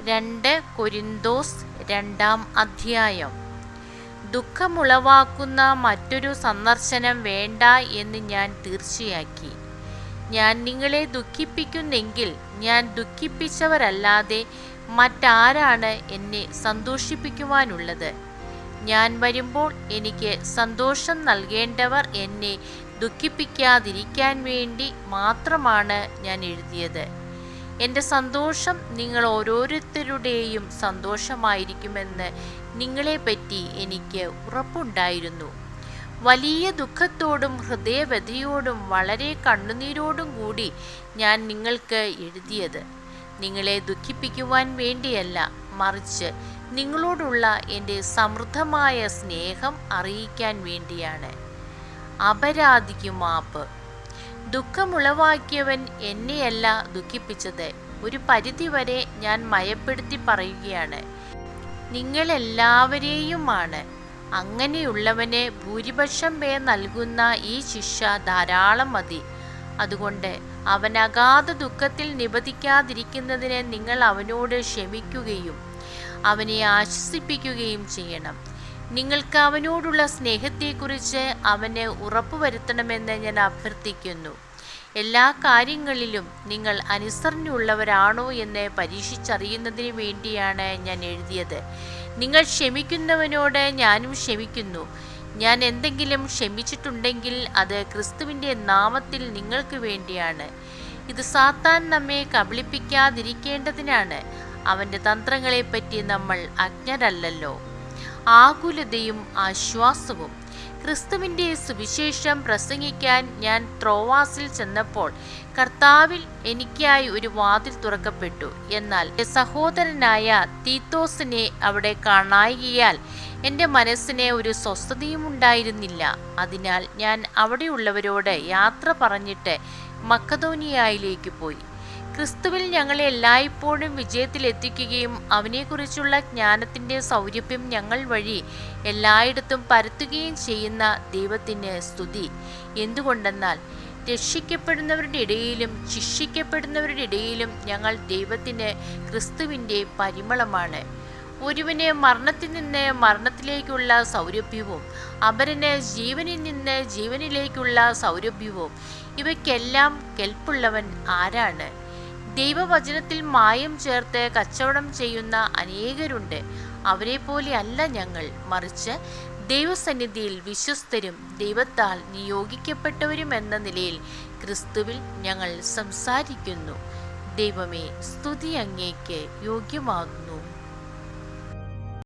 2 കൊരിന്തോസ് 2-ാം അധ്യായം. ദുഃഖമുളവാക്കുന്ന മറ്റൊരു സന്ദർശനം വേണ്ട എന്ന് ഞാൻ തീർച്ചയാക്കി. ഞാൻ നിങ്ങളെ ദുഃഖിപ്പിക്കുന്നെങ്കിൽ ഞാൻ ദുഃഖിപ്പിച്ചവരല്ലാതെ മറ്റാരാണ് എന്നെ സന്തോഷിപ്പിക്കുവാനുള്ളത്? ഞാൻ വരുമ്പോൾ എനിക്ക് സന്തോഷം നൽകേണ്ടവർ എന്നെ ദുഃഖിപ്പിക്കാതിരിക്കാൻ വേണ്ടി മാത്രമാണ് ഞാൻ എഴുതിയത്. എൻ്റെ സന്തോഷം നിങ്ങൾ ഓരോരുത്തരുടെയും സന്തോഷമായിരിക്കുമെന്ന് നിങ്ങളെപ്പറ്റി എനിക്ക് ഉറപ്പുണ്ടായിരുന്നു. വലിയ ദുഃഖത്തോടും ഹൃദയവ്യഥയോടും വളരെ കണ്ണുനീരോടും കൂടി ഞാൻ നിങ്ങൾക്ക് എഴുതിയത് നിങ്ങളെ ദുഃഖിപ്പിക്കുവാൻ വേണ്ടിയല്ല, മറിച്ച് നിങ്ങളോടുള്ള എൻ്റെ സമൃദ്ധമായ സ്നേഹം അറിയിക്കാൻ വേണ്ടിയാണ്. അപരാധിക്ക് മാപ്പ്. ദുഃഖമുളവാക്കിയവൻ എന്നെയല്ല ദുഃഖിപ്പിച്ചത്. ഒരു പരിധിവരെ ഞാൻ മയപ്പെടുത്തി പറയുകയാണ്, നിങ്ങളെല്ലാവരെയുമാണ്. അങ്ങനെയുള്ളവന് ഭൂരിപക്ഷം പേർ നൽകുന്ന ഈ ശിക്ഷ ധാരാളം മതി. അതുകൊണ്ട് അവൻ അഗാധ ദുഃഖത്തിൽ നിബദിക്കാതിരിക്കുന്നതിന് നിങ്ങൾ അവനോട് ക്ഷമിക്കുകയും അവനെ ആശ്വസിപ്പിക്കുകയും ചെയ്യണം. നിങ്ങൾക്ക് അവനോടുള്ള സ്നേഹത്തെക്കുറിച്ച് അവന് ഉറപ്പുവരുത്തണമെന്ന് ഞാൻ അഭ്യർത്ഥിക്കുന്നു. എല്ലാ കാര്യങ്ങളിലും നിങ്ങൾ അനുസരണയുള്ളവരാണോ എന്ന് പരീക്ഷിച്ചറിയുന്നതിന് വേണ്ടിയാണ് ഞാൻ എഴുതിയത്. നിങ്ങൾ ക്ഷമിക്കുന്നവനോട് ഞാനും ക്ഷമിക്കുന്നു. ഞാൻ എന്തെങ്കിലും ക്ഷമിച്ചിട്ടുണ്ടെങ്കിൽ അത് ക്രിസ്തുവിൻ്റെ നാമത്തിൽ നിങ്ങൾക്ക് വേണ്ടിയാണ്. ഇത് സാത്താൻ നമ്മെ കബളിപ്പിക്കാതിരിക്കേണ്ടതിനാണ്. അവൻ്റെ തന്ത്രങ്ങളെപ്പറ്റി നമ്മൾ അജ്ഞരല്ലല്ലോ. ആകുലതയും ആശ്വാസവും. ക്രിസ്തുവിൻ്റെ സുവിശേഷം പ്രസംഗിക്കാൻ ഞാൻ ത്രോവാസിൽ ചെന്നപ്പോൾ കർത്താവിൽ എനിക്കായി ഒരു വാതിൽ തുറക്കപ്പെട്ടു. എന്നാൽ സഹോദരനായ തീത്തോസിനെ അവിടെ കാണായികയാൽ എൻ്റെ മനസ്സിന് ഒരു സ്വസ്ഥതയും ഉണ്ടായിരുന്നില്ല. അതിനാൽ ഞാൻ അവിടെയുള്ളവരോട് യാത്ര പറഞ്ഞിട്ട് മക്കദോനിയയിലേക്ക് പോയി. ക്രിസ്തുവിൽ ഞങ്ങളെ എല്ലായ്പ്പോഴും വിജയത്തിലെത്തിക്കുകയും അവനെക്കുറിച്ചുള്ള ജ്ഞാനത്തിൻ്റെ സൗരഭ്യം ഞങ്ങൾ വഴി എല്ലായിടത്തും പരത്തുകയും ചെയ്യുന്ന ദൈവത്തിന് സ്തുതി. എന്തുകൊണ്ടെന്നാൽ രക്ഷിക്കപ്പെടുന്നവരുടെ ഇടയിലും ശിക്ഷിക്കപ്പെടുന്നവരുടെ ഇടയിലും ഞങ്ങൾ ദൈവത്തിന് ക്രിസ്തുവിൻ്റെ പരിമളമാണ്. ഒരുവന് മരണത്തിൽ നിന്ന് മരണത്തിലേക്കുള്ള സൗരഭ്യവും അപരന് ജീവനിൽ നിന്ന് ജീവനിലേക്കുള്ള സൗരഭ്യവും. ഇവയ്ക്കെല്ലാം കെൽപ്പുള്ളവൻ ആരാണ്? ദൈവവചനത്തിൽ മായം ചേർത്ത് കച്ചവടം ചെയ്യുന്ന അനേകരുണ്ട്. അവരെ പോലെ അല്ല ഞങ്ങൾ, മറിച്ച് ദൈവസന്നിധിയിൽ വിശ്വസ്തരും ദൈവത്താൽ നിയോഗിക്കപ്പെട്ടവരും എന്ന നിലയിൽ ക്രിസ്തുവിൽ ഞങ്ങൾ സംസാരിക്കുന്നു. ദൈവമേ, സ്തുതി അങ്ങേക്ക് യോഗ്യമാകുന്നു.